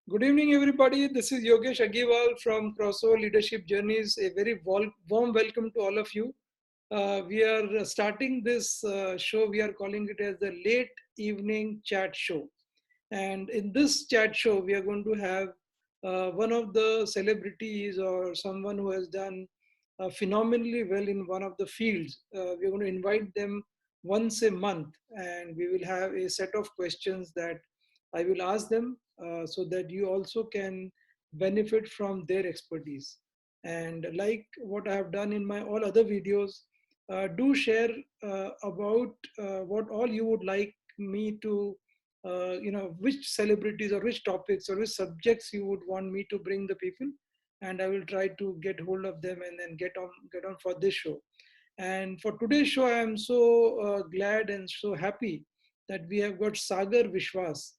Good evening, everybody. This is Yogesh Agiwal from Crossover Leadership Journeys. A very warm welcome to all of you. We are starting this show. We are calling it as the Late Evening Chat Show. And in this chat show, we are going to have one of the celebrities or someone who has done phenomenally well in one of the fields. We're going to invite them once a month, and we will have a set of questions that I will ask them so that you also can benefit from their expertise. And like what I have done in my all other videos, do share about what all you would like me to which celebrities or which topics or which subjects you would want me to bring the people, and I will try to get hold of them and then get on for this show. And for today's show, I am so glad and so happy that we have got Sagar Vishwas.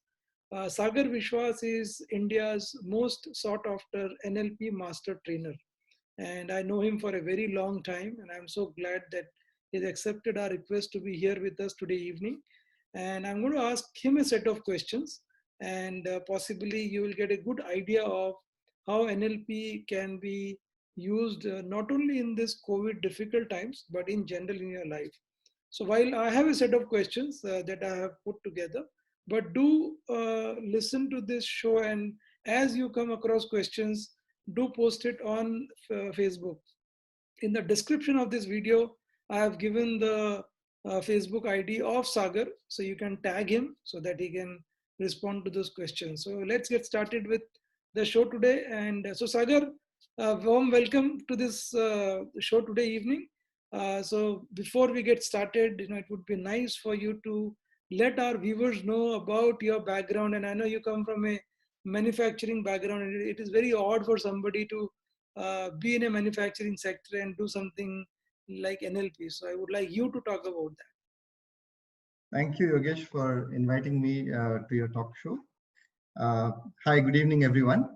Sagar Vishwas is India's most sought after NLP master trainer, and I know him for a very long time, and I'm so glad that he's accepted our request to be here with us today evening. And I'm going to ask him a set of questions, and possibly you will get a good idea of how NLP can be used not only in this COVID difficult times, but in general in your life. So while I have a set of questions that I have put together, but do listen to this show, and as you come across questions, do post it on Facebook. In the description of this video, I have given the Facebook ID of Sagar, so you can tag him so that he can respond to those questions. So let's get started with the show today. And so Sagar, warm welcome to this show today evening. So before we get started, it would be nice for you to let our viewers know about your background. And I know you come from a manufacturing background, and it is very odd for somebody to be in a manufacturing sector and do something like NLP. So I would like you to talk about that. Thank you, Yogesh, for inviting me to your talk show. Uh, Hi, good evening, everyone.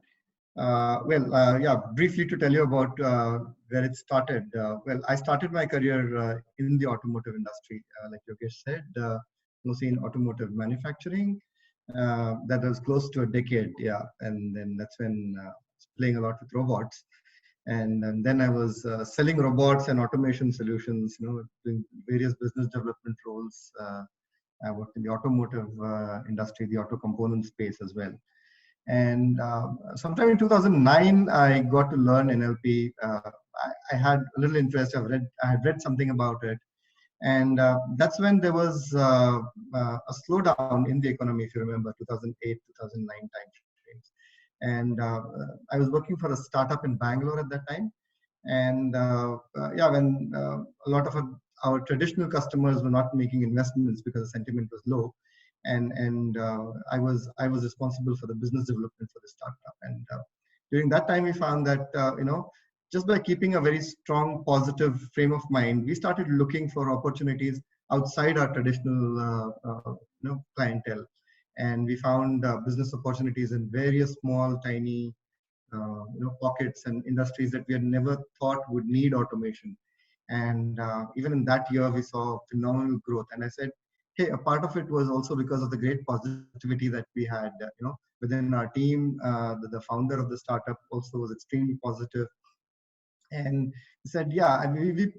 Briefly to tell you about where it started. I started my career in the automotive industry, like Yogesh said, mostly in automotive manufacturing. That was close to a decade, yeah. And then that's when I was playing a lot with robots. And then I was selling robots and automation solutions, doing various business development roles. I worked in the automotive industry, the auto component space as well. And sometime in 2009, I got to learn NLP. I had a little interest. I had read something about it, and that's when there was a slowdown in the economy. If you remember, 2008, 2009 time frames. And I was working for a startup in Bangalore at that time. And when a lot of our traditional customers were not making investments because the sentiment was low, and I was responsible for the business development for the startup. And during that time, we found that just by keeping a very strong positive frame of mind, we started looking for opportunities outside our traditional clientele, and we found business opportunities in various small, tiny pockets and industries that we had never thought would need automation. And even in that year, we saw phenomenal growth. And I said, hey, a part of it was also because of the great positivity that we had, within our team. The founder of the startup also was extremely positive. And he said, yeah, I mean,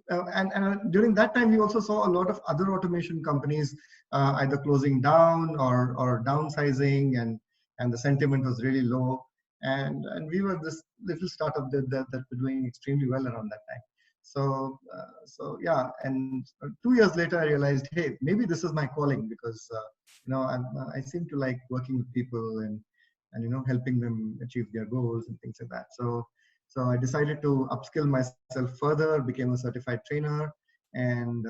during that time, we also saw a lot of other automation companies either closing down or downsizing, and the sentiment was really low. And we were this little startup that were doing extremely well around that time. So yeah, and 2 years later, I realized, hey, maybe this is my calling, because I seem to like working with people and helping them achieve their goals and things like that. So I decided to upskill myself further, became a certified trainer, and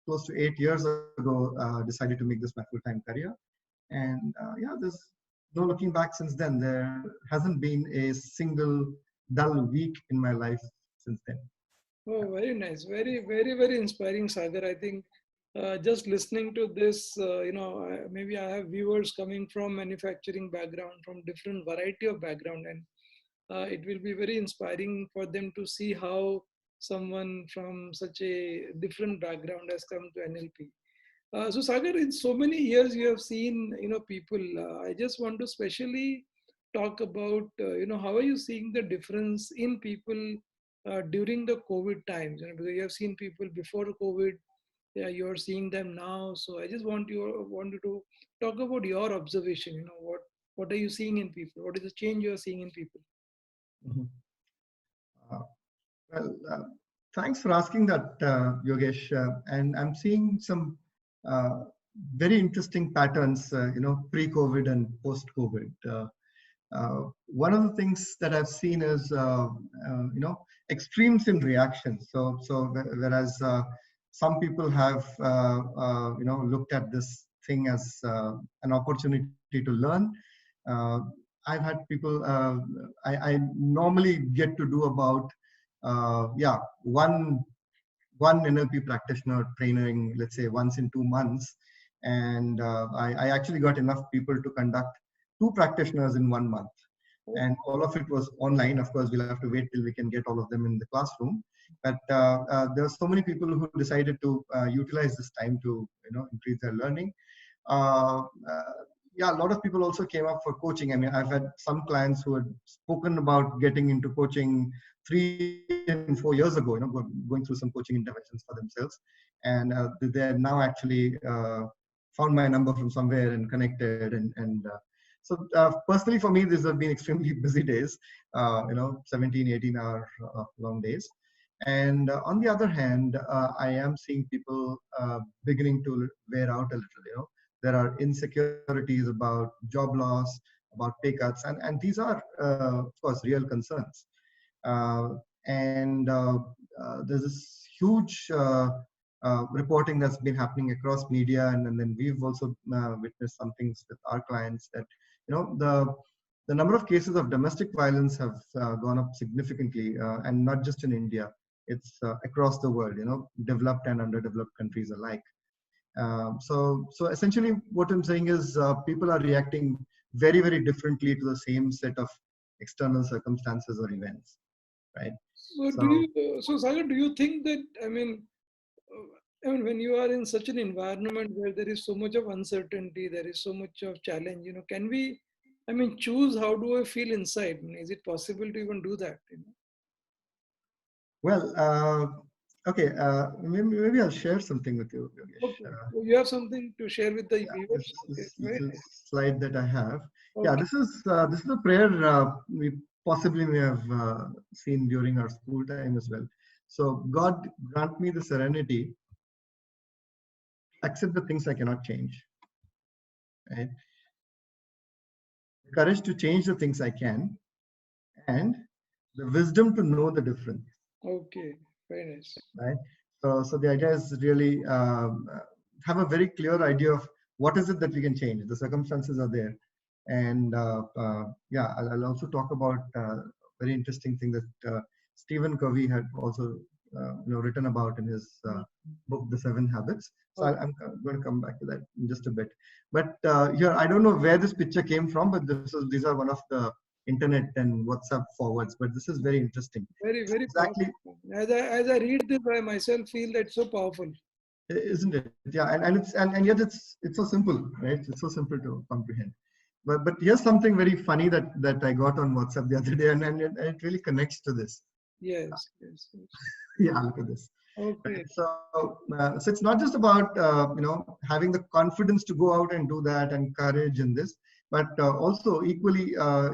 close to 8 years ago, decided to make this my full-time career. And there's no looking back since then. There hasn't been a single dull week in my life since then. Oh, very nice. Very, very, very inspiring, Sagar. I think just listening to this, maybe I have viewers coming from manufacturing background, from different variety of background, and it will be very inspiring for them to see how someone from such a different background has come to NLP. So Sagar, in so many years you have seen, people. I just want to specially talk about, how are you seeing the difference in people during the COVID times? Because you have seen people before COVID, yeah, you're seeing them now. So I just wanted to talk about your observation. What are you seeing in people? What is the change you are seeing in people? Mhm. Uh, well, thanks for asking that, Yogesh. And I'm seeing some uh, very interesting patterns, pre-COVID and post-COVID. One of the things that I've seen is, extremes in reactions. Whereas some people have, looked at this thing as an opportunity to learn. Uh, I've had people. I normally get to do about, one NLP practitioner training, let's say once in 2 months, and I actually got enough people to conduct two practitioners in 1 month, and all of it was online. Of course, we'll have to wait till we can get all of them in the classroom. But there are so many people who decided to utilize this time to increase their learning. Uh, uh, yeah, a lot of people also came up for coaching. I mean, I've had some clients who had spoken about getting into coaching 3 and 4 years ago, going through some coaching interventions for themselves, and they're now actually found my number from somewhere and connected. So personally, for me, these have been extremely busy days, 17, 18-hour long days. And on the other hand, I am seeing people beginning to wear out a little. There are insecurities about job loss, about pay cuts, and these are, of course, real concerns. Uh, and there's this huge reporting that's been happening across media, and then we've also witnessed some things with our clients that the number of cases of domestic violence have gone up significantly, and not just in India. It's across the world, developed and underdeveloped countries alike. So essentially, what I'm saying is people are reacting very, very differently to the same set of external circumstances or events, right? So So Sagar, do you think that, when you are in such an environment where there is so much of uncertainty, there is so much of challenge, can we, choose how do I feel inside? Is it possible to even do that? well, okay, maybe I'll share something with you, Okay. Yogesh. So you have something to share with the Yeah, viewers? Okay. this Very little nice. slide that I have. Yeah, Okay. this is a prayer we possibly may have seen during our school time as well. So God grant me the serenity, accept the things I cannot change, right? Courage to change the things I can, and the wisdom to know the difference, Okay. Very nice. right? So the idea is really have a very clear idea of what is it that we can change. The circumstances are there, and yeah, I'll also talk about a very interesting thing that Stephen Covey had also written about in his book, The Seven Habits. So Okay. I'm going to come back to that in just a bit. But here, I don't know where this picture came from, but these are one of the internet and WhatsApp forwards. But this is very interesting. Very, It's very exactly, powerful. As I read this, I myself feel that so powerful. isn't it? Yeah, and yet it's so simple, right? It's so simple to comprehend. But here's something very funny that I got on WhatsApp the other day, and it really connects to this. Yes. Yes. Yes. Yeah, look at this. Right? Okay. So it's not just about having the confidence to go out and do that and courage in this, but also equally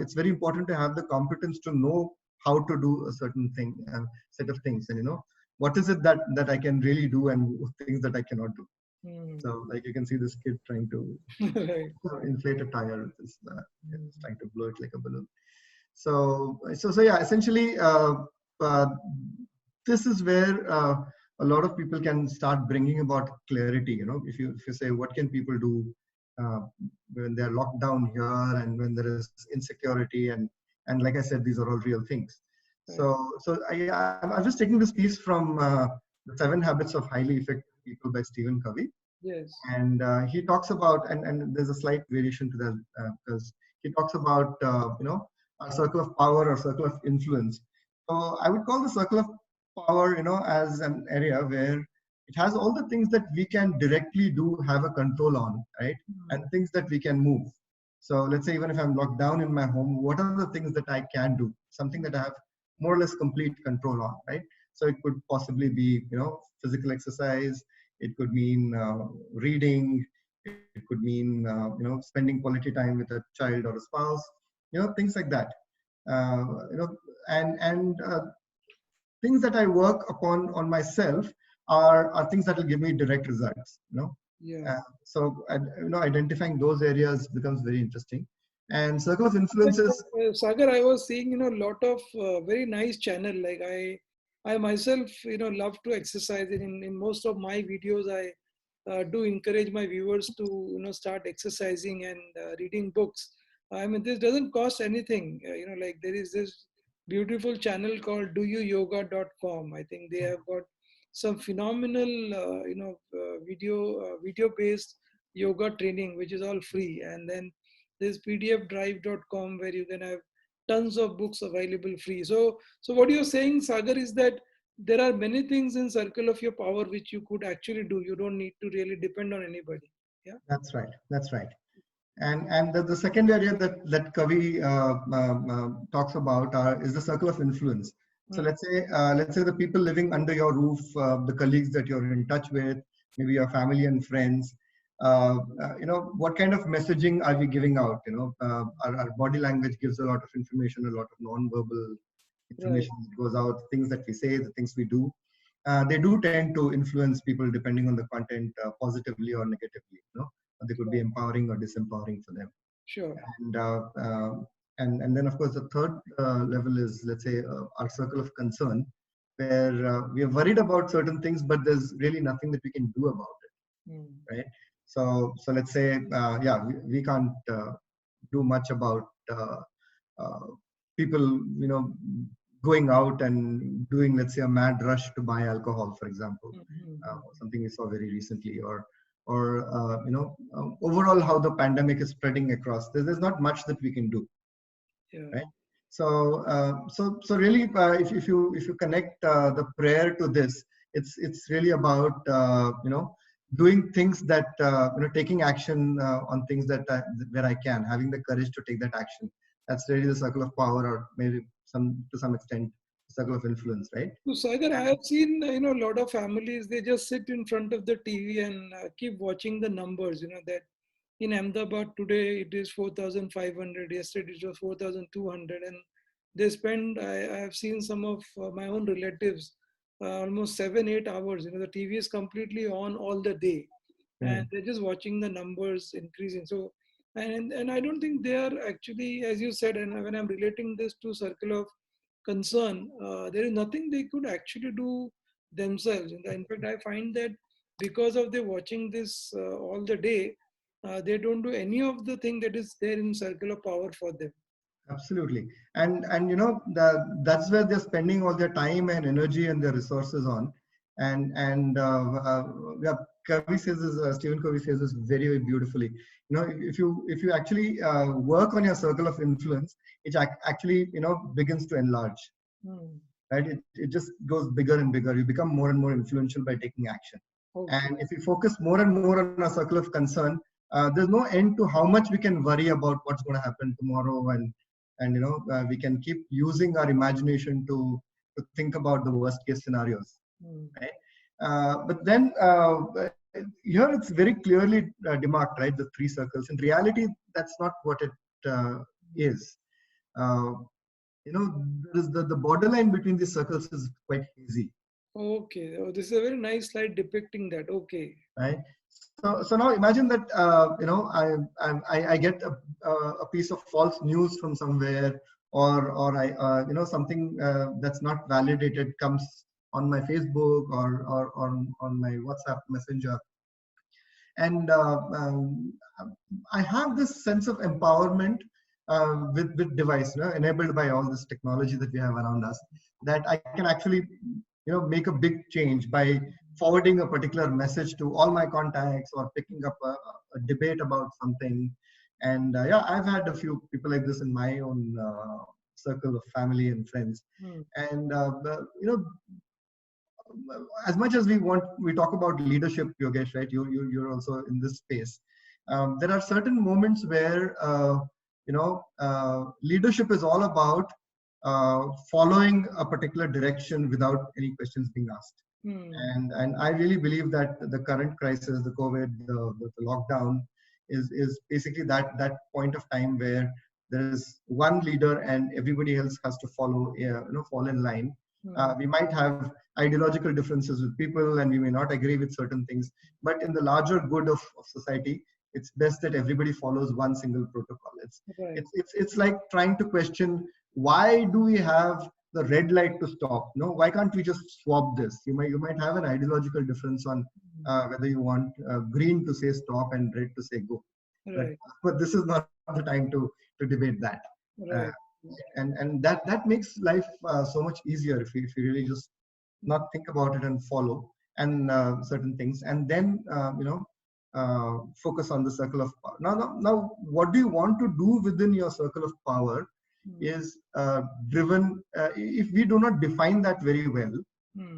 it's very important to have the competence to know how to do a certain thing, set of things, and what is it that I can really do and things that I cannot do. Hmm. So like you can see this kid trying to Right. inflate a tire with this, Hmm. trying to blow it like a balloon. So yeah, essentially, uh, this is where a lot of people can start bringing about clarity. If you say what can people do uh, when they're locked down here and when there is insecurity, and like I said, these are all real things. Right. I'm just taking this piece from the Seven Habits of Highly Effective People by Stephen Covey, Yes. and he talks about, and there's a slight variation to that because he talks about a circle of power or circle of influence. So I would call the circle of power as an area where it has all the things that we can directly do, have a control on, right? Hmm. And things that we can move. So let's say even if I'm locked down in my home, what are the things that I can do? Something that I have more or less complete control on, right? So it could possibly be, physical exercise. It could mean reading. It could mean, spending quality time with a child or a spouse. Things like that. Uh, you know, and things that I work upon on myself are things that will give me direct results. Yeah. Identifying those areas becomes very interesting. And circle of influences. Sagar, I was seeing, lot of very nice channel. Like I myself, love to exercise. In most of my videos, I do encourage my viewers to, start exercising and reading books. I mean, this doesn't cost anything. Like there is this beautiful channel called doyouyoga.com. I think they have got some phenomenal, video based yoga training, which is all free. And then there's pdfdrive.com where you can have tons of books available free. So what you're saying, Sagar, is that there are many things in circle of your power which you could actually do. You don't need to really depend on anybody. Yeah. That's right. That's right. And the second area that Kavi talks about is the circle of influence. So Mm. let's say the people living under your roof, the colleagues that you're in touch with, maybe your family and friends. What kind of messaging are we giving out? Our body language gives a lot of information, a lot of non-verbal Right. information that goes out, things that we say, the things we do. They do tend to influence people depending on the content, positively or negatively. They could be empowering or disempowering for them. Sure. And uh, uh, and then of course the third level is, let's say, our circle of concern, where we are worried about certain things, but there's really nothing that we can do about Mm. it, right? So let's say, yeah, we can't do much about uh, people, going out and doing, let's say, a mad rush to buy alcohol, for example, Mm-hmm. something we saw very recently, or overall how the pandemic is spreading across. There's not much that we can do, Yeah. right? So really, if you connect the prayer to this, it's really about doing things that taking action on things where I can, having the courage to take that action. That's really the circle of power, or maybe to some extent, circle of influence, right? So Sagar, I have seen, a lot of families, they just sit in front of the TV and keep watching the numbers, that in Ahmedabad today it is 4,500, yesterday it was 4,200, and they spend, I have seen some of my own relatives, almost 7, 8 hours. The TV is completely on all the day, and Right. they're just watching the numbers increasing. So, and I don't think they are actually, as you said, and when I'm relating this to circle of concern, there is nothing they could actually do themselves. In fact, I find that because of they watching this all the day, they don't do any of the thing that is there in circle of power for them. Absolutely. And that's where they're spending all their time and energy and their resources on. And yeah, Covey says this, Stephen Covey says this very, very beautifully. If you actually work on your circle of influence, it actually begins to enlarge, Hmm. right? It just goes bigger and bigger. You become more and more influential by taking action. Okay. And if we focus more and more on our circle of concern, there's no end to how much we can worry about what's going to happen tomorrow, and we can keep using our imagination to think about the worst case scenarios, Hmm. right? But then here it's very clearly demarked, right? The three circles. In reality, that's not what it is. Uh, the borderline between these circles is quite hazy, Okay. Oh, this is a very nice slide depicting that. Okay. right? So now imagine that I get a piece of false news from somewhere, or I something that's not validated comes on my Facebook, or on my WhatsApp Messenger, and I have this sense of empowerment with device, enabled by all this technology that we have around us, that I can actually make a big change by forwarding a particular message to all my contacts, or picking up a debate about something. And yeah, I've had a few people like this in my own circle of family and friends. Hmm. And as much as we talk about leadership, Yogesh, right? You're also in this space. There are certain moments where leadership is all about following a particular direction without any questions being asked. And I really believe that the current crisis, the COVID, the lockdown, is basically that point of time where there is one leader and everybody else has to follow, fall in line. We might have ideological differences with people, and we may not agree with certain things, but in the larger good of society, it's best that everybody follows one single protocol. It's like trying to question, why do we have the red light to stop? No, why can't we just swap this? You might have an ideological difference on whether you want green to say stop and red to say go. Right. But this is not the time to debate that. Right. And that makes life so much easier if you really just not think about it and follow and certain things, and then focus on the circle of power. Now, what do you want to do within your circle of power is driven. If we do not define that very well,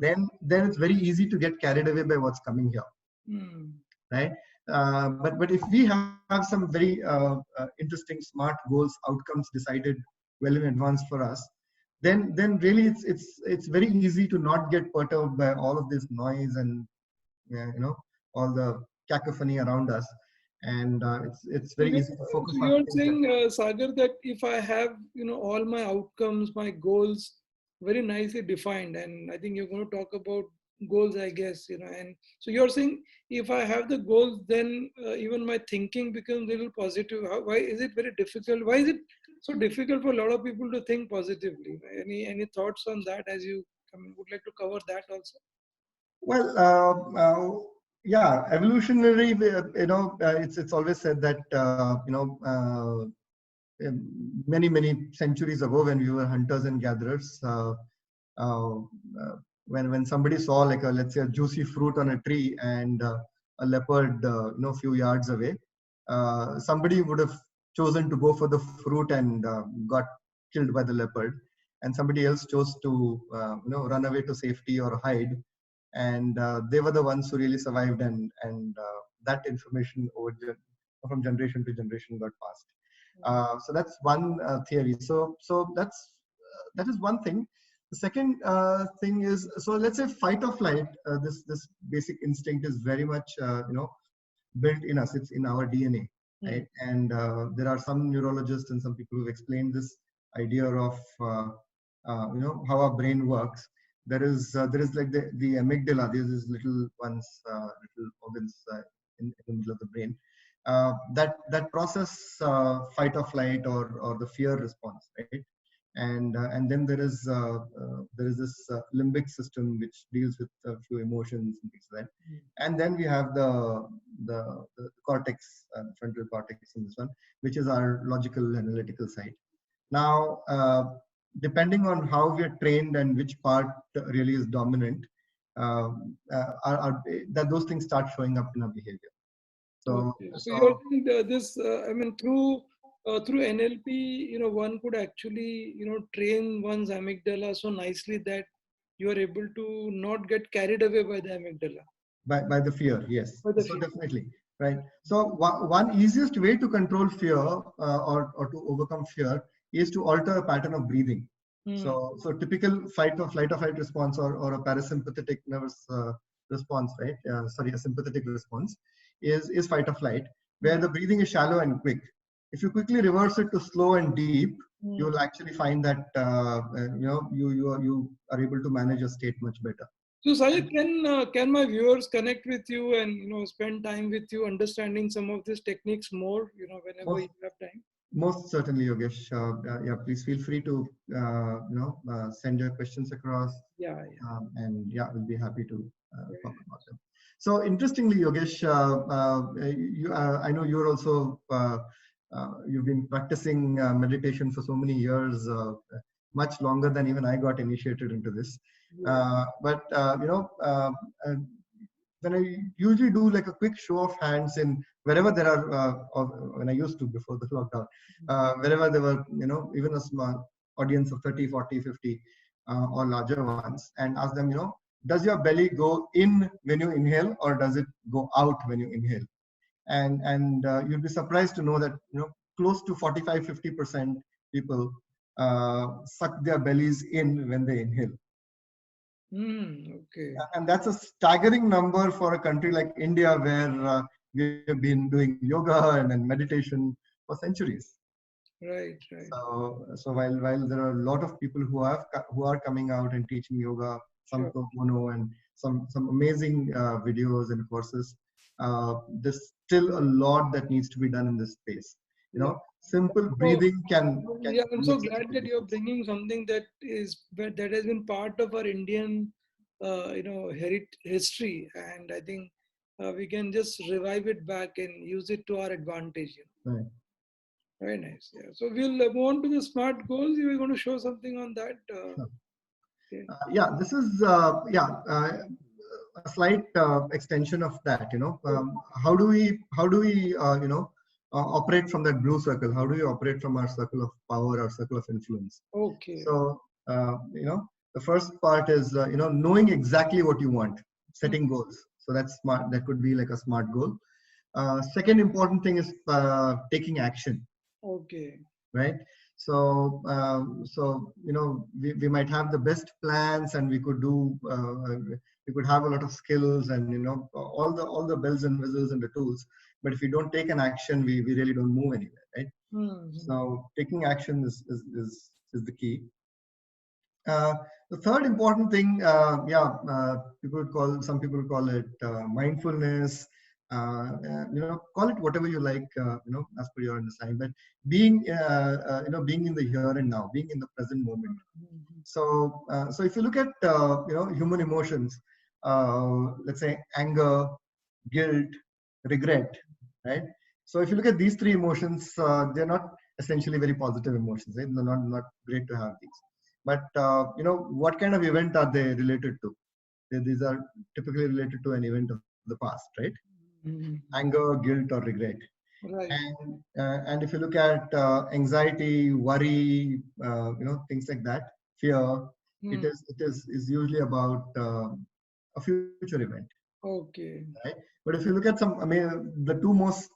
then it's very easy to get carried away by what's coming here, right? But if we have some very interesting, smart goals, outcomes decided well in advance for us, then really it's very easy to not get perturbed by all of this noise and all the cacophony around us, and it's very easy to focus on. You're saying, Sagar, that if I have all my outcomes, my goals very nicely defined, and I think you're going to talk about goals, I guess, and so you're saying if I have the goals, then even my thinking becomes a little positive. Why is it very difficult? Why is it so difficult for a lot of people to think positively? Any thoughts on that, as you would like to cover that also? Well, yeah, evolutionary, it's always said that, many centuries ago, when we were hunters and gatherers, when somebody saw, like let's say a juicy fruit on a tree and a leopard, a few yards away, somebody would have chosen to go for the fruit and got killed by the leopard, and somebody else chose to run away to safety or hide, and they were the ones who really survived, and that information from generation to generation got passed. So that's one theory. So that is one thing. The second thing is, so let's say fight or flight. This basic instinct is very much built in us. It's in our DNA, right? And there are some neurologists and some people who've explained this idea of how our brain works. There is like the amygdala. There's these little ones, little organs in the middle of the brain that process fight or flight or the fear response, right? And then there is this limbic system which deals with a few emotions and things like that. And then we have the cortex, frontal cortex in this one, which is our logical analytical side. Now, depending on how we are trained and which part really is dominant, that those things start showing up in our behavior. So you're saying this, through NLP, one could actually, train one's amygdala so nicely that you are able to not get carried away by the amygdala. By the fear, yes. So definitely, right? So one easiest way to control fear or to overcome fear is to alter a pattern of breathing. So typical fight or flight response or a parasympathetic nervous response, right? A sympathetic response is fight or flight, where the breathing is shallow and quick. If you quickly reverse it to slow and deep, you will actually find that you are able to manage your state much better. So Sajid, can my viewers connect with you and spend time with you, understanding some of these techniques more, whenever you have time? Most certainly, Yogesh. Yeah, please feel free to send your questions across. And yeah, we'll be happy to talk about them. So interestingly, Yogesh, I know you're also you've been practicing meditation for so many years, much longer than even I got initiated into this. But when I usually do like a quick show of hands in wherever there are, when I used to before the lockdown, wherever there were, even a small audience of 30, 40, 50 or larger ones, and ask them, does your belly go in when you inhale or does it go out when you inhale? and you'll be surprised to know that close to 45-50% people suck their bellies in when they inhale. Okay. And that's a staggering number for a country like India, where we have been doing yoga and meditation for centuries. Right, right. So while there are a lot of people who are coming out and teaching yoga, some Sure. pro bono and some amazing videos and courses, there's still a lot that needs to be done in this space. Yeah. Simple So, breathing can yeah, I'm so make such a glad big that you're difference. bringing something that has been part of our Indian, history, and I think we can just revive it back and use it to our advantage. Right. Very nice. Yeah. So we'll move on to the smart goals. You were going to show something on that. Sure. Okay. Yeah, this is a slight extension of that. How do we operate from that blue circle? How do we operate from our circle of power, our circle of influence? Okay. So the first part is knowing exactly what you want, setting goals. So that's smart. That could be like a smart goal. Second important thing is taking action, Okay. right? So we might have the best plans, and we could have a lot of skills, and all the bells and whistles and the tools, but if we don't take an action, we really don't move anywhere, right? Mm-hmm. So taking action is the key. uh, the third important thing, some people would call it mindfulness. Call it whatever you like, as per your understanding. But being in the here and now, being in the present moment. Mm-hmm. So if you look at human emotions, let's say anger, guilt, regret, right? So if you look at these three emotions, they're not essentially very positive emotions, right? They're not great to have these. But what kind of event are they related to? These are typically related to an event of the past, right? Mm-hmm. Anger, guilt, or regret. Right. And if you look at anxiety, worry, things like that, fear, Mm. is usually about a future event, Okay. right? But if you look at the two most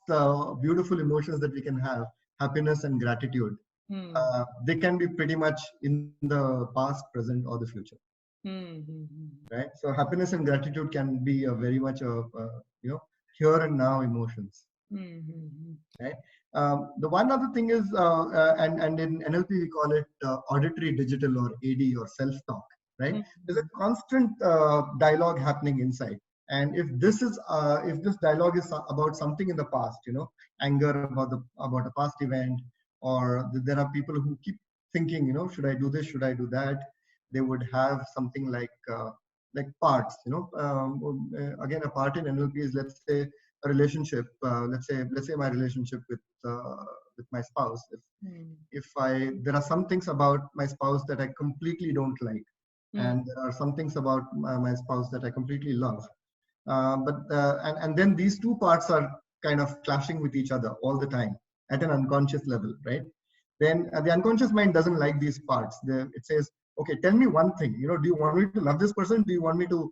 beautiful emotions that we can have, happiness and gratitude, Mm. they can be pretty much in the past, present, or the future, Mm-hmm. right? So happiness and gratitude can be a very much of here and now emotions, Mm-hmm. right? The one other thing is, and in NLP we call it auditory digital, or AD, or self-talk, right? There's a constant dialogue happening inside, and if this dialogue is about something in the past, anger about a past event, or there are people who keep thinking, should I do this? Should I do that? They would have something like parts, again, a part in NLP is, let's say, a relationship. Let's say my relationship with my spouse. Mm. If there are some things about my spouse that I completely don't like, Mm. and there are some things about my spouse that I completely love. And then these two parts are kind of clashing with each other all the time at an unconscious level, right? Then the unconscious mind doesn't like these parts. It says, okay, tell me one thing. Do you want me to love this person? Do you want me to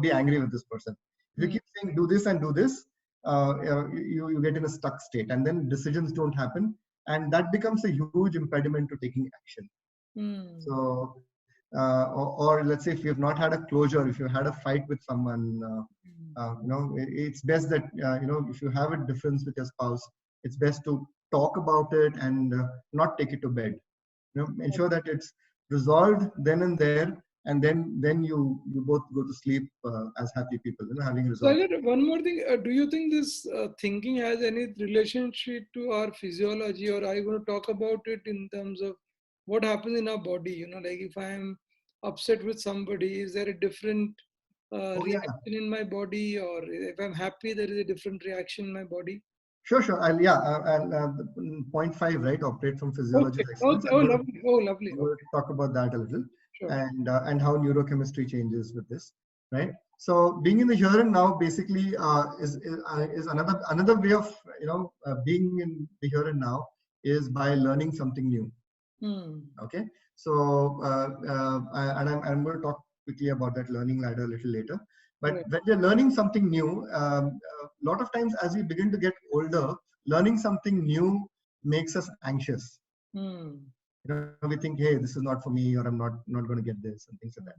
be angry with this person? If you Mm. keep saying do this and do this, you get in a stuck state, and then decisions don't happen, and that becomes a huge impediment to taking action. Mm. So or let's say, if you have not had a closure, if you had a fight with someone, it's best that if you have a difference with your spouse, it's best to talk about it, and not take it to bed. Ensure that it's resolved then and there, and then you both go to sleep as happy people, having So I resolved. got one more thing. Do you think this thinking has any relationship to our physiology, or are you going to talk about it in terms of what happens in our body? Like if I'm upset with somebody, is there a different Oh yeah, reaction in my body, or if I'm happy, there is a different reaction in my body? sure. Point five, right? Operate from physiology Okay. to excellence. Oh, lovely. Oh, lovely. I'm going Okay. to talk about that a little, Sure. and how neurochemistry changes with this, right? So being in the here and now basically is another way of being in the here and now, is by learning something new. Hmm. Okay, so and I'm going to talk quickly about that learning ladder a little later. But Right. when we're learning something new, a lot of times as we begin to get older, learning something new makes us anxious. Hmm. We think, hey, this is not for me, or I'm not going to get this, and things like that.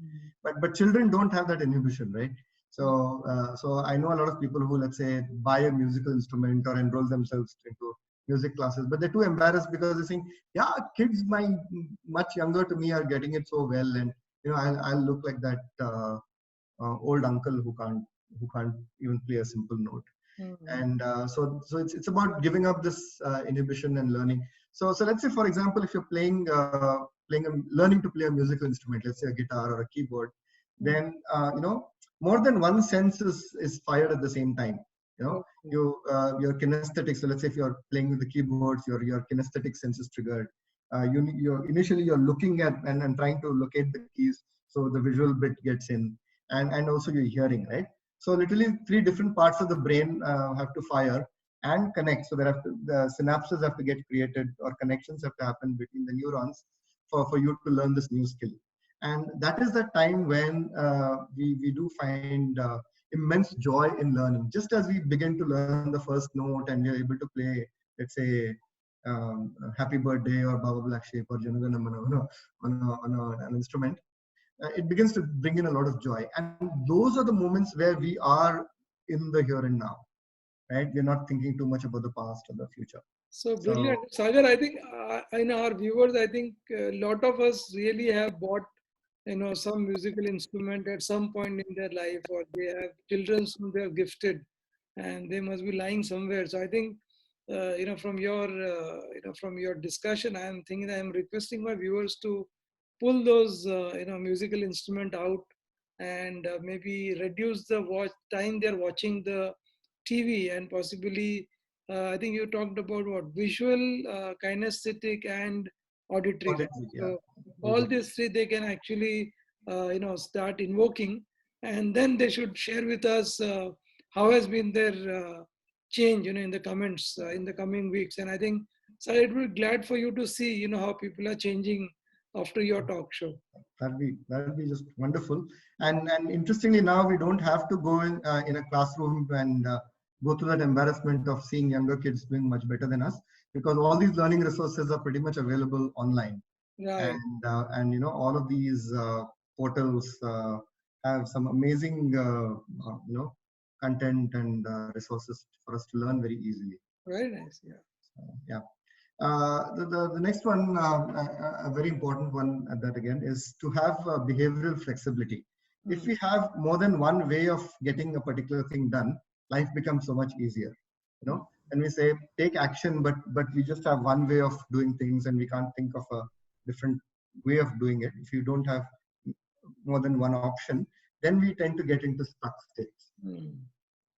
Hmm. But children don't have that inhibition, right? Hmm. So I know a lot of people who, let's say, buy a musical instrument or enroll themselves into music classes, but they're too embarrassed because they're saying, yeah, kids much younger to me are getting it so well, and I'll look like that old uncle who can't even play a simple note. Hmm. And so it's about giving up this inhibition and learning. So let's say, for example, if you're learning to play a musical instrument, let's say a guitar or a keyboard, Hmm. then more than one sense is fired at the same time. Okay. Your kinesthetic. So let's say if you're playing with the keyboards, your kinesthetic sense is triggered. You're looking at and trying to locate the keys, so the visual bit gets in, and also your hearing, right? So literally three different parts of the brain have to fire and connect. So the synapses have to get created, or connections have to happen between the neurons for you to learn this new skill. And that is the time when we do find immense joy in learning. Just as we begin to learn the first note and we're able to play, let's say, Happy Birthday or Baba Black Sheep or Janagana Mana on an instrument, it begins to bring in a lot of joy. And those are the moments where we are in the here and now, right? We're not thinking too much about the past or the future. So So brilliant, Sagar. I think in our viewers, I think a lot of us really have bought, some musical instrument at some point in their life, or they have children whom they have gifted, and they must be lying somewhere. So I think, from your discussion, I am thinking, I am requesting my viewers to pull those, musical instrument out, and maybe reduce the watch time they're watching the TV, and possibly, I think you talked about what visual, kinesthetic, and auditory, right? auditory, yeah, So those all are these three they can actually, start invoking, and then they should share with us how has been their change, in the comments in the coming weeks. And I think, so it will be glad for you to see, how people are changing after your talk show. that'd be just wonderful. And interestingly, now we don't have to go in a classroom and go through that embarrassment of seeing younger kids doing much better than us, because all these learning resources are pretty much available online. Right. And all of these portals have some amazing content and resources for us to learn very easily. Very nice. Yeah. Yeah. The next one, a very important one, that again, is to have behavioral flexibility. If Mm. we have more than one way of getting a particular thing done, life becomes so much easier. Mm. And we say take action, but we just have one way of doing things, and we can't think of a different way of doing it. If you don't have more than one option, then we tend to get into stuck states, Mm.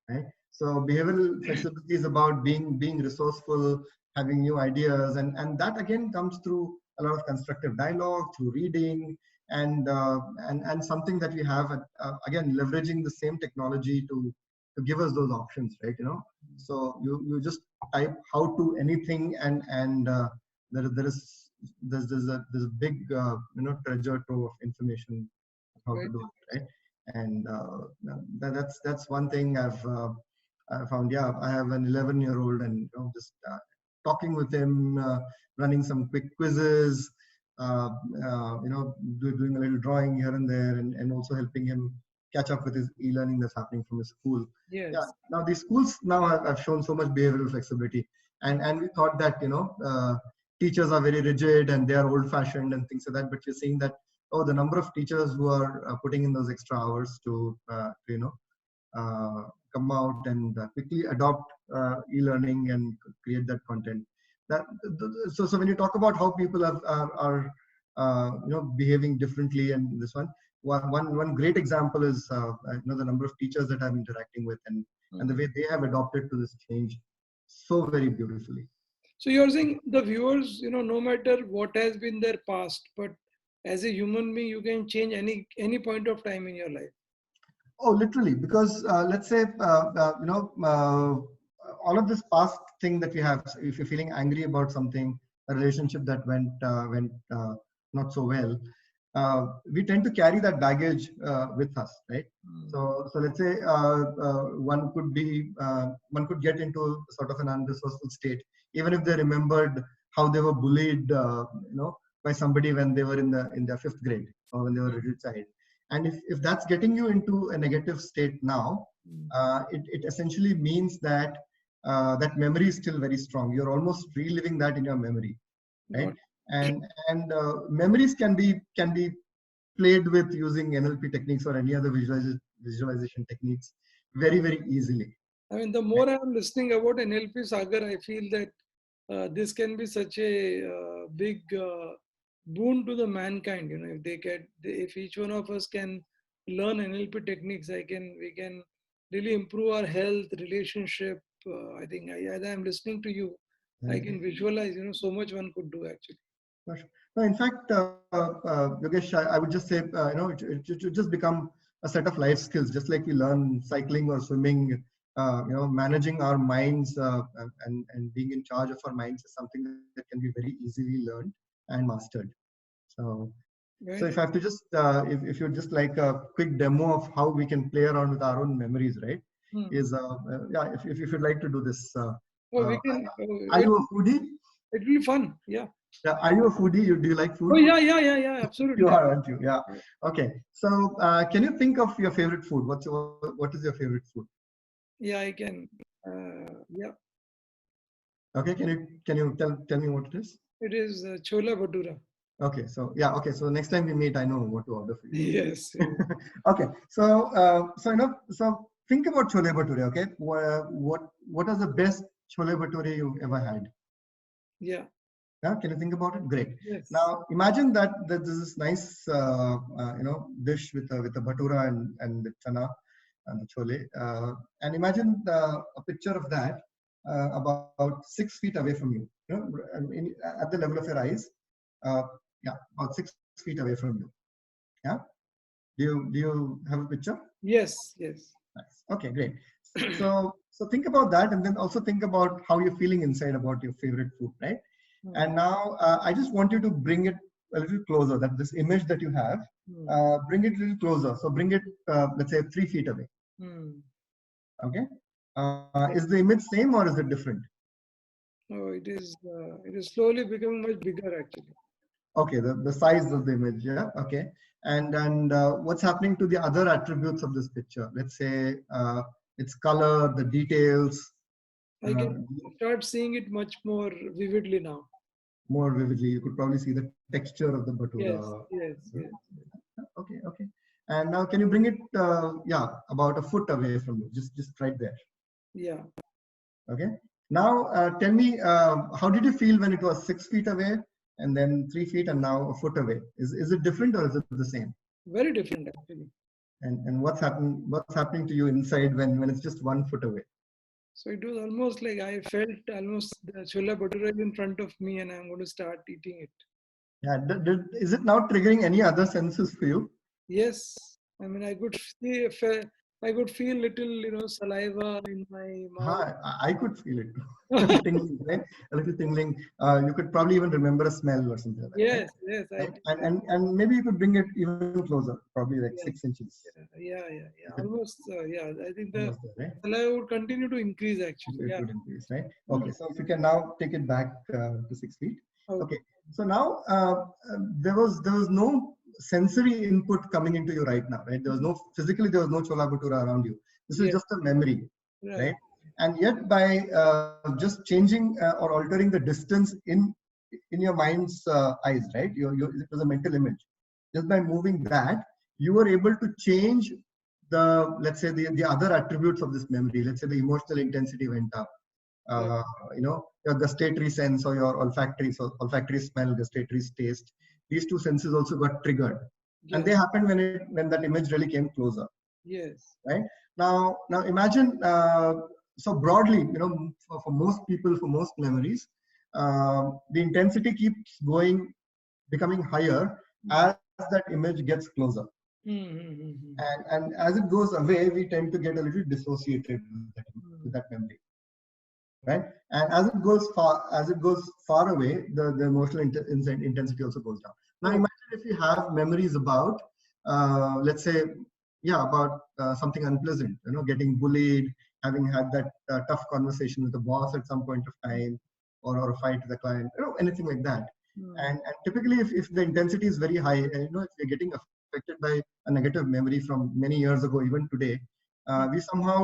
right? So behavioral flexibility is about being resourceful, having new ideas, and that again comes through a lot of constructive dialogue, through reading, and something that we have again, leveraging the same technology to give us those options, right? So you just type how to anything, and there is there's a big treasure trove of information how to Right. do it, right? And that's one thing I found. Yeah, I have an 11-year-old, and just talking with him, running some quick quizzes, uh, doing a little drawing here and there, and also helping him catch up with his e-learning that's happening from his school. Yeah. Yes. Now these schools now have shown so much behavioral flexibility, and we thought that teachers are very rigid and they are old-fashioned and things like that. But you're seeing that, oh, the number of teachers who are putting in those extra hours to come out and quickly adopt e-learning and create that content. So when you talk about how people are behaving differently, and this one great example is the number of teachers that I'm interacting with, and the Mm. way they have adopted to this change so very beautifully. So you're saying the viewers, no matter what has been their past, but as a human being, you can change any point of time in your life. Oh, literally, because let's say all of this past thing that we have. So if you're feeling angry about something, a relationship that went not so well, we tend to carry that baggage with us, right? Mm. So let's say one could get into sort of an unresourceful state, even if they remembered how they were bullied, by somebody when they were in their fifth grade or when they were a little child. And if that's getting you into a negative state now, it essentially means that that memory is still very strong. You're almost reliving that in your memory, right? And memories can be played with using NLP techniques or any other visualization techniques very easily. I mean, the more I'm listening about NLP, Sagar, I feel that this can be such a big boon to the mankind. You know, if if each one of us can learn NLP techniques, we can really improve our health, relationship. I think as I'm listening to you, I can visualize, so much one could do actually. No, in fact, Yogesh, I would just say, it should just become a set of life skills, just like we learn cycling or swimming. Managing our minds and being in charge of our minds is something that can be very easily learned and mastered. So if I have to just, if you'd just like a quick demo of how we can play around with our own memories, right? Is if you'd like to do this. We can. Are you a foodie? It will be fun. Yeah. Yeah, are you a foodie? Do you like food? Oh yeah, absolutely. You are, aren't you? Yeah. Okay. So, can you think of your favorite food? What is your favorite food? Yeah, I can. Yeah. Okay. Can you tell me what it is? It is chola bhatura. Okay. So yeah. Okay. So next time we meet, I know what to order for you. Yes. Okay. So so think about chole bhature. Okay. What is the best chole bhature you've ever had? Yeah. Yeah, can you think about it? Great. Yes. Now imagine that there's this nice dish with a bhatura and the chana and the chole, and imagine a picture of that about 6 feet away from you. At the level of your eyes. Yeah, about 6 feet away from you. Yeah. Do you have a picture? Yes. Yes. Nice. Okay, great. So think about that, and then also think about how you're feeling inside about your favorite food, right? And now I just want you to bring it a little closer. That this image that you have, bring it a little closer. So bring it, let's say, 3 feet away. Okay. Is the image same or is it different? Oh, it is slowly becoming much bigger actually. Okay, the size of the image, yeah. Okay. And what's happening to the other attributes of this picture? Let's say its color, the details. I can start seeing it much more vividly now. More vividly, you could probably see the texture of the bhatura. Yes. Okay. And now, can you bring it, about a foot away from you, just right there. Yeah. Okay. Now, tell me, how did you feel when it was 6 feet away, and then 3 feet, and now a foot away? Is it different or is it the same? Very different actually. And what's happening to you inside when it's just 1 foot away? So it was almost like I felt almost the chola bhatura is in front of me and I'm going to start eating it. Yeah. Is it now triggering any other senses for you? Yes. I mean, I could feel little, saliva in my mouth. I could feel it. Tingling, right? A little tingling. You could probably even remember a smell or something like that. Yes. Right? And maybe you could bring it even closer, probably like 6 inches. Yeah. Almost. I think the right? saliva would continue to increase actually. It would increase, right? Okay. So if you can now take it back to 6 feet. Okay. So now there was no sensory input coming into you right now, right? There was no chola bhatura around you. This is just a memory, right? And yet by just changing or altering the distance in your mind's eyes, right? It was a mental image. Just by moving that, you were able to change let's say the other attributes of this memory. Let's say the emotional intensity went up. Your gustatory sense or your olfactory smell, gustatory taste. These two senses also got triggered, and they happened when that image really came closer. Yes. Right. Now imagine. So broadly, for most people, for most memories, the intensity keeps becoming higher as that image gets closer. And as it goes away, we tend to get a little dissociated with that memory. right? And as it goes far away, the emotional intensity also goes down. Now, imagine if you have memories about, let's say, yeah, about something unpleasant, getting bullied, having had that tough conversation with the boss at some point of time, or a fight with the client, anything like that. And typically, if the intensity is very high, and if you're getting affected by a negative memory from many years ago, even today, we somehow,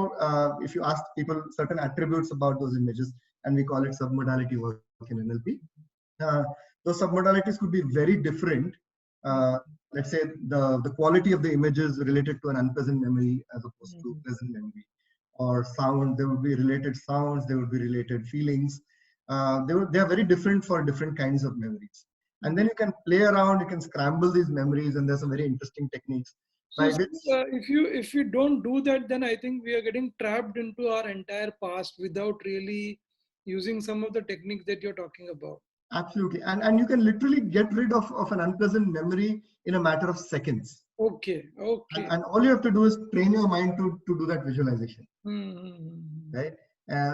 if you ask people certain attributes about those images, and we call it submodality work in NLP, uh, those submodalities could be very different. Let's say the quality of the images related to an unpleasant memory as opposed to pleasant memory, or sound. There would be related sounds. There would be related feelings. They are very different for different kinds of memories. And then you can play around. You can scramble these memories, and there's some very interesting techniques So by which. if you don't do that, then I think we are getting trapped into our entire past without really using some of the techniques that you're talking about. Absolutely. And you can literally get rid of an unpleasant memory in a matter of seconds. Okay. Okay. And all you have to do is train your mind to do that visualization, right?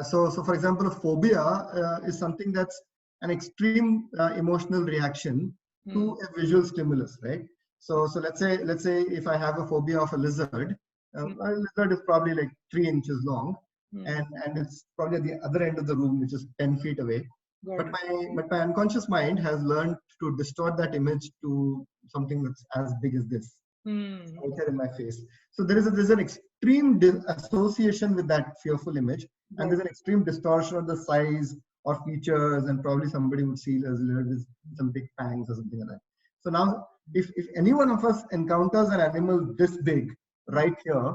So for example, a phobia is something that's an extreme emotional reaction to a visual stimulus, right? So let's say if I have a phobia of a lizard, a lizard is probably like 3 inches long, and it's probably at the other end of the room, which is 10 feet away. But my unconscious mind has learned to distort that image to something that's as big as this, right here in my face. So there's an extreme association with that fearful image, and there's an extreme distortion of the size or features, and probably somebody would see as with some big fangs or something like that. So now, if any one of us encounters an animal this big right here,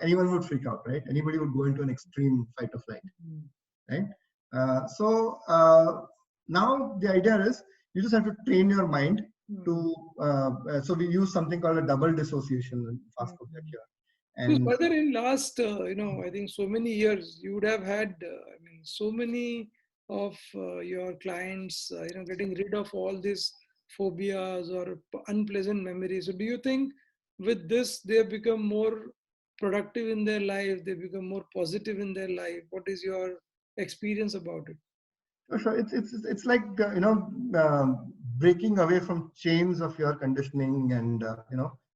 anyone would freak out, right? Anybody would go into an extreme fight or flight, right? Now the idea is you just have to train your mind to. So we use something called a double dissociation. Fast forward here. And so, Sagar, in last, I think so many years, you would have had, so many of your clients, getting rid of all these phobias or unpleasant memories. So, do you think with this they have become more productive in their life? They become more positive in their life? What is your experience about it? Sure. It's like breaking away from chains of your conditioning, and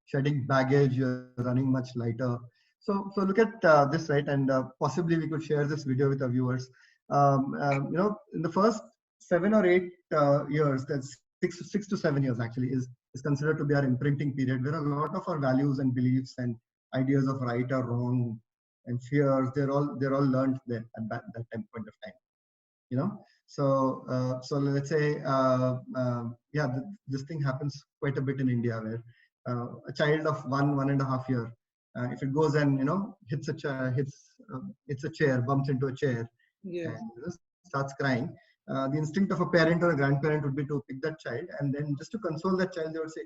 shedding baggage. You're running much lighter. So look at this, right? And possibly we could share this video with our viewers. In the first 7 or 8 years, that's six to 7 years actually is considered to be our imprinting period, where a lot of our values and beliefs and ideas of right or wrong and fears, they're all learned there at that point of time. So let's say this thing happens quite a bit in India, where a child of 1.5 year, if it goes and hits a chair, bumps into a chair, and starts crying, the instinct of a parent or a grandparent would be to pick that child, and then just to console that child, they would say,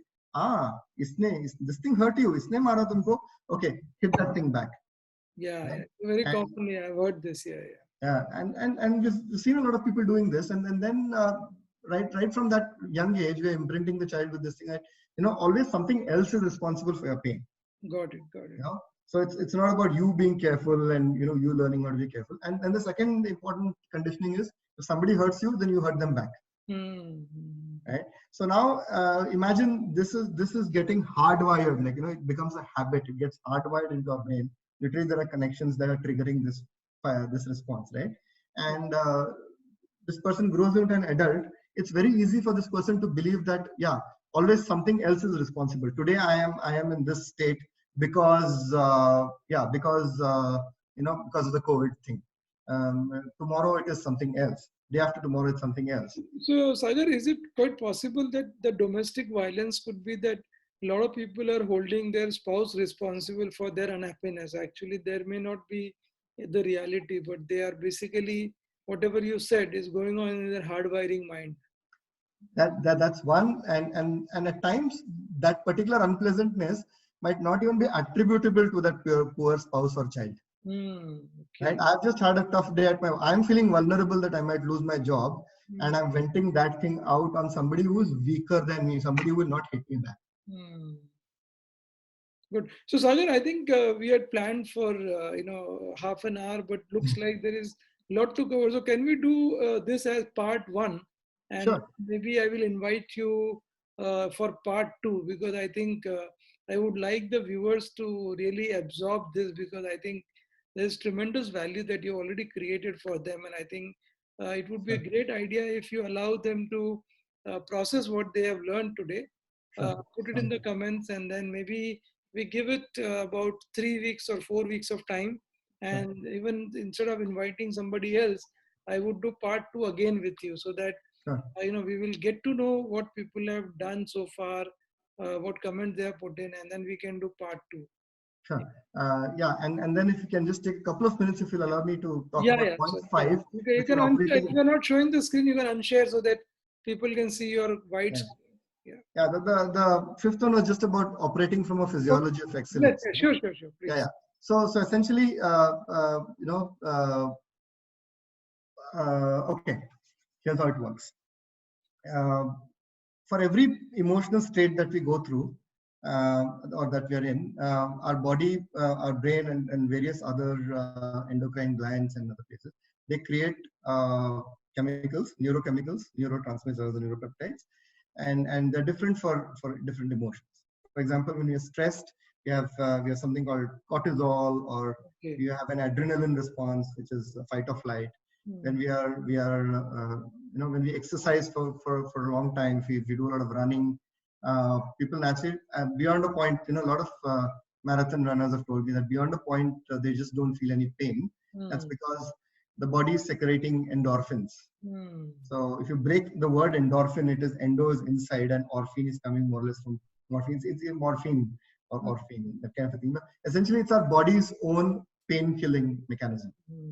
this thing hurt you, isne mara tumko, okay, hit that thing back. Yeah. Very commonly I've heard this. Yeah, and we've seen a lot of people doing this, and then right from that young age, we're imprinting the child with this thing. Always something else is responsible for your pain. Got it. So it's not about you being careful and you learning how to be careful. And the second important conditioning is, if somebody hurts you, then you hurt them back. Right. So now imagine this is getting hardwired. Like it becomes a habit. It gets hardwired into our brain. Literally, there are connections that are triggering this response, right? And this person grows into an adult. It's very easy for this person to believe that always something else is responsible. Today I am in this state because of the COVID thing. Tomorrow it is something else. Day after tomorrow it's something else. So Sagar, is it quite possible that the domestic violence could be that a lot of people are holding their spouse responsible for their unhappiness? Actually, there may not be the reality, but they are basically, whatever you said is going on in their hardwiring mind. That's one, and at times that particular unpleasantness might not even be attributable to that poor spouse or child. Okay. Right? I've just had a tough day I'm feeling vulnerable that I might lose my job, and I'm venting that thing out on somebody who is weaker than me, somebody who will not hit me back. Good. So Sagar, I think we had planned for half an hour, but looks like there is lot to cover. So can we do this as part one? And Sure. maybe I will invite you for part two, because I think I would like the viewers to really absorb this, because I think there's tremendous value that you already created for them. And I think it would be a Sure. great idea if you allow them to process what they have learned today, Sure. put it in Sounds the good. comments, and then maybe we give it about 3 weeks or 4 weeks of time. Sure. And even instead of inviting somebody else, I would do part two again with you, so that Sure. we will get to know what people have done so far, what comments they have put in, and then we can do part two. Sure. Yeah, and then if you can just take a couple of minutes, if you'll allow me to talk Yeah, about yeah. point So yeah, five, you which is can unshare. If operating. you're not showing the screen, you can unshare so that people can see your white Yeah. screen. Yeah. Yeah. The fifth one was just about operating from a Okay. physiology of Yes, excellence. yes, Right? sure, sure, sure. Yeah. Please. Yeah. So essentially, okay. Here's how it works. Uh, for every emotional state that we go through or that we are in, our body, our brain, and various other endocrine glands and other places, they create chemicals, neurochemicals, neurotransmitters, and neuropeptides, and they're different for different emotions. For example, when you're stressed, we have something called cortisol, or Okay. you have an adrenaline response, which is fight or flight. When when we exercise for a long time, if we do a lot of running, people naturally beyond a point, a lot of marathon runners have told me that beyond a point they just don't feel any pain. That's Hmm. because the body is secreting endorphins. Hmm. So if you break the word endorphin, it is endo is inside and orphin is coming more or less from morphine. It's morphine or Hmm. orphin, that kind of a thing. But essentially, it's our body's own pain killing mechanism.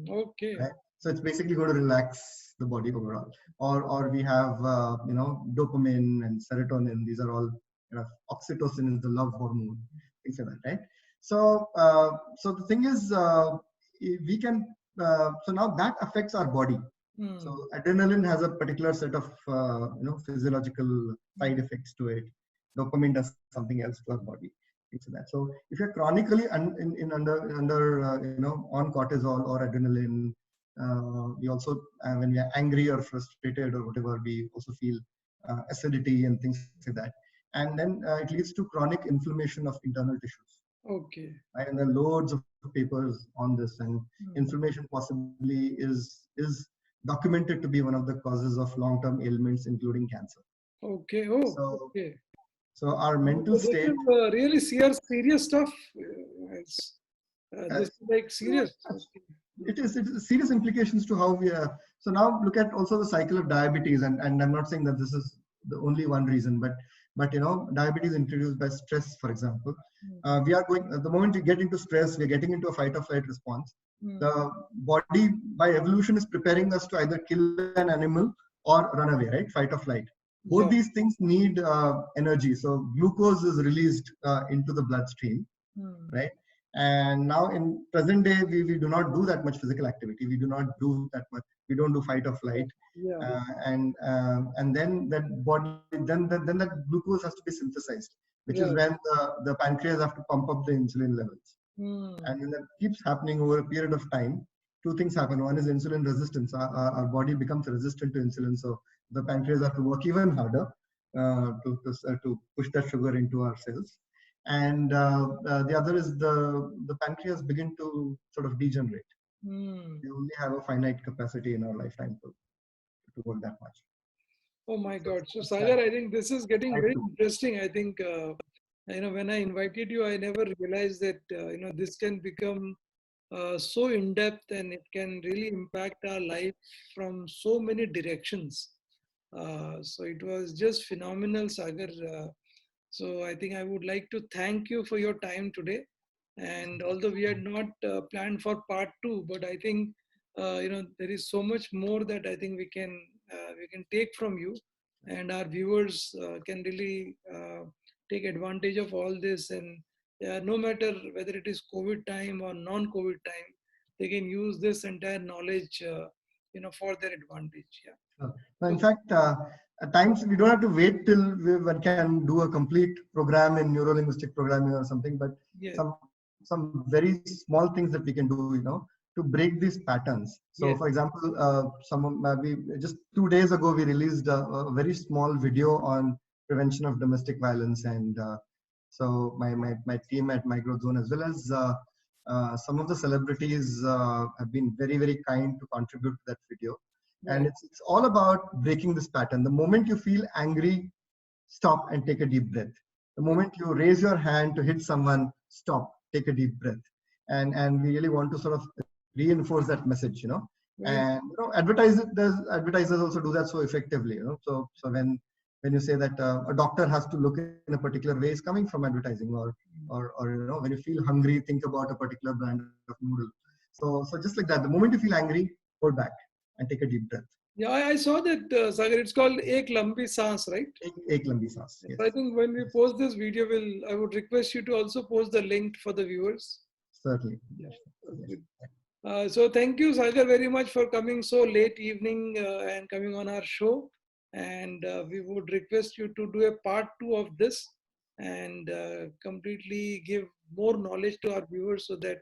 Okay. Right? So it's basically going to relax the body overall. Or we have dopamine and serotonin. These are all oxytocin is the love hormone, things like that, right? So the thing is, we can so now that affects our body. Hmm. So adrenaline has a particular set of physiological side effects to it. Dopamine does something else to our body. Things like that. So if you're chronically under on cortisol or adrenaline, we also when we are angry or frustrated or whatever, we also feel acidity and things like that. And then it leads to chronic inflammation of internal tissues. Okay. Right? And there are loads of papers on this, and Hmm. inflammation possibly is documented to be one of the causes of long-term ailments, including cancer. Okay. Oh, So, okay. so our So mental this state, is really serious stuff. uh, This is like serious. Okay. it is serious implications to how we are. So now look at also the cycle of diabetes, and I'm not saying that this is the only one reason, but diabetes introduced by stress, for example. We are going the moment we get into stress, we're getting into a fight or flight response. Hmm. The body by evolution is preparing us to either kill an animal or run away, right? Fight or flight. Both Yeah. these things need energy. So glucose is released into the bloodstream, Hmm. right? And now in present day, we do not do that much physical activity. We do not do that much. We don't do fight or flight. Yeah. And then that body, then that glucose has to be synthesized, which is Yeah. when the pancreas have to pump up the insulin levels. Hmm. And when that keeps happening over a period of time, two things happen. One is insulin resistance. Our body becomes resistant to insulin, so the pancreas have to work even harder to push that sugar into our cells. And the other is the pancreas begin to sort of degenerate. Hmm. We only have a finite capacity in our lifetime to work that much. Oh my So God. So that's that. Sagar, I think this is getting Type very 2. interesting. I think when I invited you, I never realized that this can become so in depth, and it can really impact our life from so many directions. So it was just phenomenal, Sagar. So I think I would like to thank you for your time today. And although we had not planned for part two, but I think there is so much more that I think we can take from you, and our viewers can really take advantage of all this. And no matter whether it is COVID time or non-COVID time, they can use this entire knowledge, for their advantage. Yeah. Now, in So, fact, at times we don't have to wait till one can do a complete program in neuro-linguistic programming or something, but yeah. some very small things that we can do, to break these patterns. So, Yes. for example, maybe just 2 days ago, we released a very small video on prevention of domestic violence, and so my team at Microzone, as well as some of the celebrities, have been very kind to contribute to that video. Right. And it's all about breaking this pattern. The moment you feel angry, stop and take a deep breath. The moment you raise your hand to hit someone, stop, take a deep breath. And we really want to sort of reinforce that message, you know. Right. And advertisers also do that so effectively, you know. So when you say that a doctor has to look in a particular way, is coming from advertising, or you know, when you feel hungry, think about a particular brand of noodle. So just like that, the moment you feel angry, hold back and take a deep breath. Yeah, I saw that, Sagar. It's called Ek Lambi Saans, right? Ek lambi saans. Yes. I think when we Yes. post this video, I would request you to also post the link for the viewers. Certainly. Yeah. Yes. Good. So thank you, Sagar, very much for coming so late evening and coming on our show. And we would request you to do a part 2 of this and completely give more knowledge to our viewers so that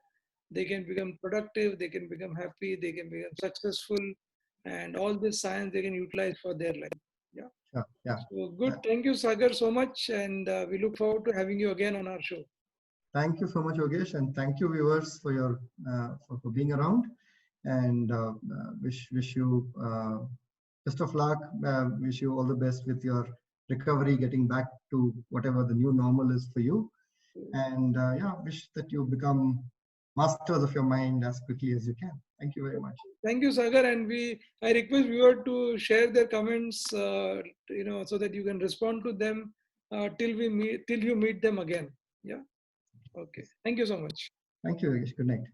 they can become productive, they can become happy, they can become successful, and all this science they can utilize for their life. Yeah. Sure. Yeah. So good. Thank you, Sagar, so much. And we look forward to having you again on our show. Thank you so much, Yogesh, and thank you, viewers, for your for being around. And wish you best of luck. Wish you all the best with your recovery, getting back to whatever the new normal is for you. And yeah, wish that you become masters of your mind as quickly as you can. Thank you very much. Thank you, Sagar. And I request viewer to share their comments, so that you can respond to them till you meet them again. Yeah. Okay. Thank you so much. Thank you, Yogesh. Good night.